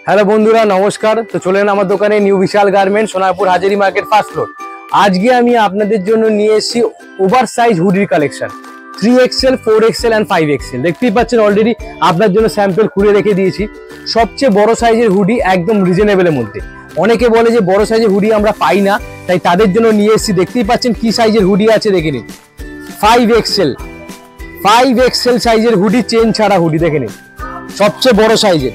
Hello বন্ধুরা, নমস্কার। তো চলে এলাম আমার দোকানে new Vishal garments, Sonarpur Hazari market, first floor. আজকে আমি আপনাদের জন্য নিয়ে এসেছি ওভার সাইজ হুডির collection 3XL, 4XL and 5XL। দেখতেই পাচ্ছেন অলরেডি আপনার জন্য স্যাম্পল খুলে রেখে দিয়েছি। সবচেয়ে বড় সাইজের হুডি একদম রিজনেবলের মধ্যে। অনেকে বলে যে বড় সাইজের হুডি আমরা পাই না, তাই তাদের জন্য নিয়ে এসেছি। দেখতেই পাচ্ছেন কি সাইজের হুডি আছে, দেখে নিন। 5XL সাইজের হুডি, চেন ছাড়া হুডি, দেখে নিন। সবচেয়ে বড় সাইজের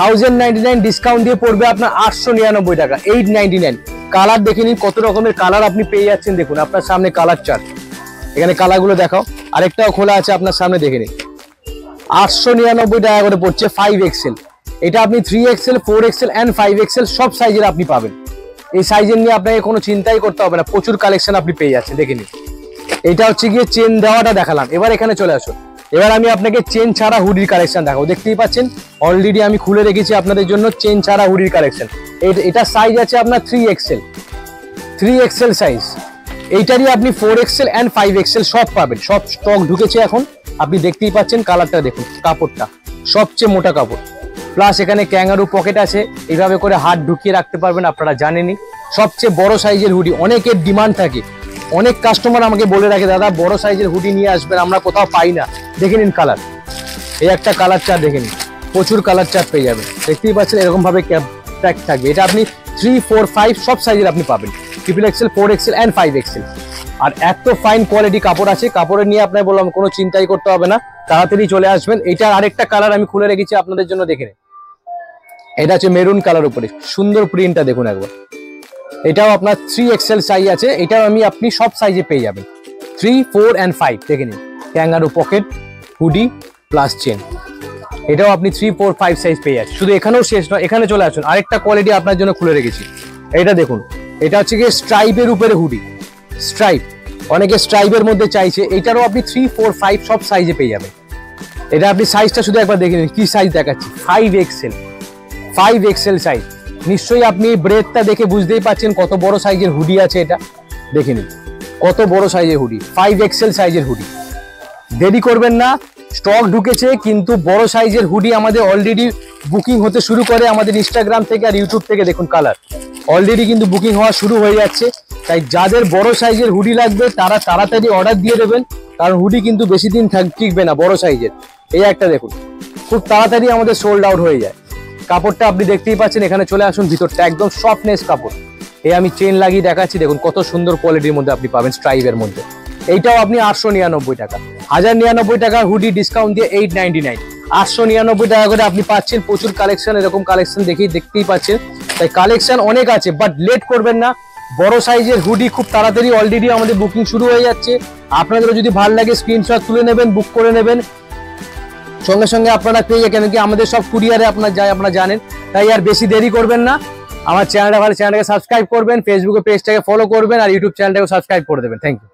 1099 ডিসকাউন্ট দিয়ে পড়বে আপনার 899 টাকা, 899। কালার দেখে নিন, কত রকমের কালার আপনি পেয়ে যাচ্ছেন। দেখুন আপনার সামনে কালার চার্ট, এখানে কালারগুলো দেখাও। আরেকটাও খোলা আছে আপনার সামনে, দেখে নিন। 899 টাকা করে পড়ছে 5XL। এটা আপনি 3XL, 4XL অ্যান্ড 5XL সব সাইজের আপনি পাবেন। এই সাইজের নিয়ে আপনাকে কোনো চিন্তাই করতে হবে না, প্রচুর কালেকশন আপনি পেয়ে যাচ্ছেন। দেখে নিন, এটা হচ্ছে গিয়ে চেন দেওয়াটা দেখালাম। এবার এখানে চলে আসুন, এবার আমি আপনাকে চেন ছাড়া হুডির কালেকশন দেখাবো। দেখতেই পাচ্ছেন অলরেডি আমি খুলে রেখেছি আপনাদের জন্য চেন ছাড়া হুডির কালেকশন। এটা সাইজ আছে আপনার 3XL সাইজ। এইটারই আপনি 4XL অ্যান্ড 5XL সব পাবেন, সব স্টক ঢুকেছে এখন। আপনি দেখতেই পাচ্ছেন কালারটা দেখুন, কাপড়টা সবচেয়ে মোটা কাপড়, প্লাস এখানে ক্যাঙ্গারু পকেট আছে, এইভাবে করে হাত ঢুকিয়ে রাখতে পারবেন। আপনারা জানেনই সবচেয়ে বড় সাইজের হুডি, অনেকের ডিমান্ড থাকে। অনেক কাস্টমার আমাকে বলে রাখে, দাদা বড় সাইজের হুডি নিয়ে আসবেন, আমরা কোথাও পাই না। দেখে নিন কালার, এই একটা কালার চার্ট দেখে নিন, প্রচুর কালার চার্ট পেয়ে যাবেন। দেখতেই পাচ্ছেন এরকম ভাবে ট্যাগ থাকবে। এটা আপনি 3, 4, 5 সব সাইজের আপনি পাবেন, XXL, 4XL অ্যান্ড 5XL। আর এত ফাইন কোয়ালিটি কাপড় আছে, কাপড়ের নিয়ে আপনার বললাম কোনো চিন্তাই করতে হবে না, তাড়াতাড়ি চলে আসবেন। এটা আরেকটা কালার আমি খুলে রেখেছি আপনাদের জন্য, দেখে নিন। এটা হচ্ছে মেরুন কালার উপরে, সুন্দর প্রিন্টটা দেখুন একবার। এটাও আপনার 3XL সাইজ আছে, এটাও আপনি সব সাইজে পেয়ে যাবেন, 3, 4 অ্যান্ড 5। দেখে নিন, kangaroo pocket, hoodie plus chain. এটাও আপনি 3, 4, 5 সাইজ পেয়ে যাচ্ছেন। শুধু এখানেও শেষ নয়, এখানে চলে আসুন, আরেকটা কোয়ালিটি আপনার জন্য খুলে রেখেছি। এটা দেখুন, এটা হচ্ছে গিয়ে স্ট্রাইপের উপরে হুডি, স্ট্রাইপ। অনেকে স্ট্রাইপের মধ্যে চাইছে, এটারও আপনি 3, 4, 5 সব সাইজে পেয়ে যাবেন। এটা আপনি সাইজটা শুধু একবার দেখে নিন, কি সাইজ দেখাচ্ছি, 5XL সাইজ। নিশ্চয়ই আপনি ব্রেডটা দেখে বুঝতেই পাচ্ছেন কত বড় সাইজের হুডি আছে। এটা দেখে নিন, কত বড় সাইজের হুডি, 5XL সাইজের হুডি। দেরি করবেন না, স্টক ঢুকেছে, কিন্তু বড় সাইজের হুডি আমাদের অলরেডি বুকিং হতে শুরু করে আমাদের ইনস্টাগ্রাম থেকে আর ইউটিউব থেকে। দেখুন কালার অলরেডি কিন্তু বুকিং হওয়া শুরু হয়ে যাচ্ছে। তাই যাদের বড় সাইজের হুডি লাগবে তারা তাড়াতাড়ি অর্ডার দিয়ে দেবেন, কারণ হুডি কিন্তু বেশি দিন টিকবে না বড় সাইজের। এই একটা দেখুন, খুব তাড়াতাড়ি আমাদের সোল্ড আউট হয়ে যায়। কাপড়টা আপনি দেখতেই পাচ্ছেন, এখানে চলে আসুন, ভিতরটা একদম সফটনেস কাপড়। এই আমি চেন লাগিয়ে দেখাচ্ছি, দেখুন কত সুন্দর কোয়ালিটির মধ্যে আপনি পাবেন স্ট্রাইপের মধ্যে। এইটাও আপনি 899 টাকা, 1099 টাকার হুডি ডিসকাউন্ট দিয়ে 899, 899 টাকা করে আপনি পাচ্ছেন। প্রচুর কালেকশন, এরকম কালেকশন দেখতেই পাচ্ছেন। তাই কালেকশন অনেক আছে, বাট লেট করবেন না। বড় সাইজের হুডি খুব তাড়াতাড়ি অলরেডি আমাদের বুকিং শুরু হয়ে যাচ্ছে। আপনাদেরও যদি ভালো লাগে স্ক্রিনশট তুলে নেবেন, বুক করে নেবেন, সঙ্গে সঙ্গে আপনারা পেয়ে যাবেন। কি আমাদের সব কুরিয়ারে আপনারা জানেন। তাই আর বেশি দেরি করবেন না, আমার চ্যানেলটাকে সাবস্ক্রাইব করবেন, ফেসবুকে পেজটাকে ফলো করবেন, আর ইউটিউব চ্যানেলটাকে সাবস্ক্রাইব করে দেবেন। Thank you.